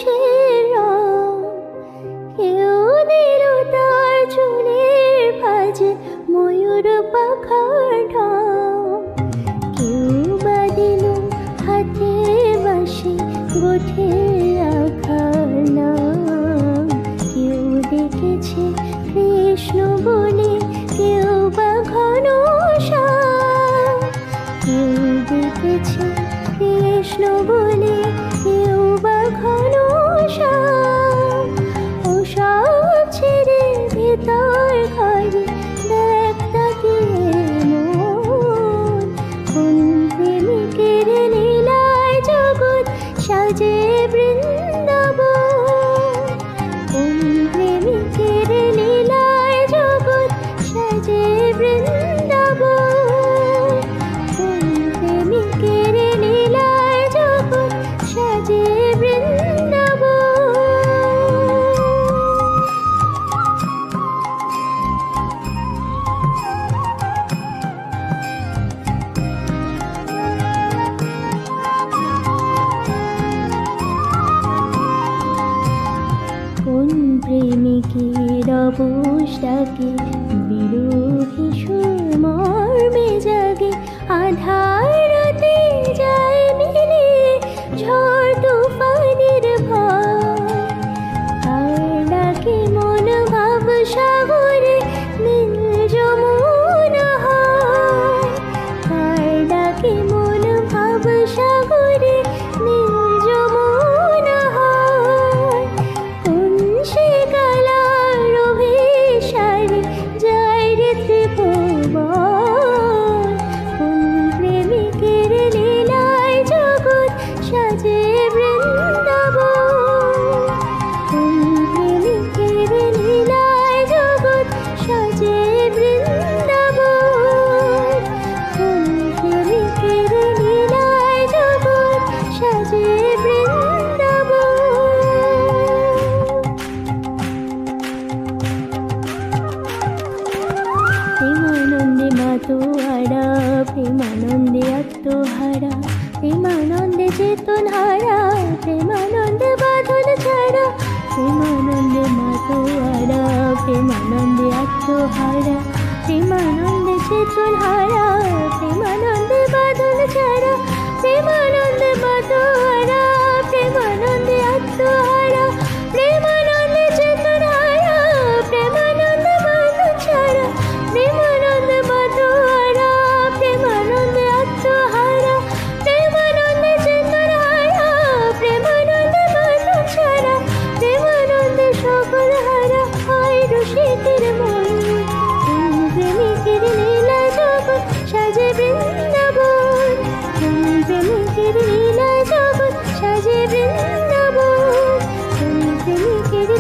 আকাশের রং, কেউ দিল তার চুলের ভাঁজে ময়ূর পাখার ঢং, কেউ বা দিল হাতে বাঁশি গোঠে আখার নাম, কেউ দেখেছে কৃষ্ণ বলে, কেউ বা ঘনশ্যাম, কেউ দেখেছে কৃষ্ণ বলে, কেউ বা ঘনশ্যাম। ওসব ছেড়ে ভেতর ঘরে দেখ তাকিয়ে মন, কোন প্রেমিকের লীলায় জগৎ সাজে বৃন্দাবন, কোন প্রেমিকের লীলায় জগৎ সাজে বৃন্দাবন, কোন প্রেমিকের লীলায় জগৎ সাজে বৃন্দাবন। কোন প্রেমিকের অবশ ডাকে বিরোহী সুর মর্মে জাগে, আধার রাতে যায় মিলে ঝড় তুফানের ভয়, কার ডাকে মন ভাব সাগরে নীল যমুনা হয়, কার ডাকে মন ভাব সাগরে নীল যমুনা হয়। কোন সে কালার অভিসারে যায় রে ত্রিভুবন, কোন প্রেমিকের লীলায় জগৎ সাজে বৃন্দাবন, কোন প্রেমিকের লীলায় জগৎ সাজে বৃন্দাবন, কোন প্রেমিকের লীলায় জগৎ সাজে বৃন্দাবন। প্রেমানন্দে মাতোয়ারা, প্রেমানন্দে আত্মহারা, প্রেমানন্দে চেতনহারা, প্রেমানন্দে বাঁধন ছাড়া, প্রেমানন্দে মাতোয়ারা, প্রেমানন্দে আত্মহারা, প্রেমানন্দে চেতনহারা, প্রেমানন্দে বাঁধন ছাড়া, প্রেমানন্দে মাতোয়ারা, প্রেমানন্দে আত্মহারা, প্রেমানন্দে চেতনহারা, প্রেমানন্দে বাঁধন ছাড়া, প্রেমানন্দে মাতোয়ারা, প্রেমানন্দে আত্মহারা, প্রেমানন্দে চেতনহারা, প্রেমানন্দে বাঁধন ছাড়া, প্রেমানন্দে সকল হারা হয় রসিকের মন, কোন প্রেমিকের লীলায় জগৎ সাজে বৃন্দাবন, কোন প্রেমিকের লীলায় জগৎ সাজে বৃন্দাবন, কোন প্রেমিকের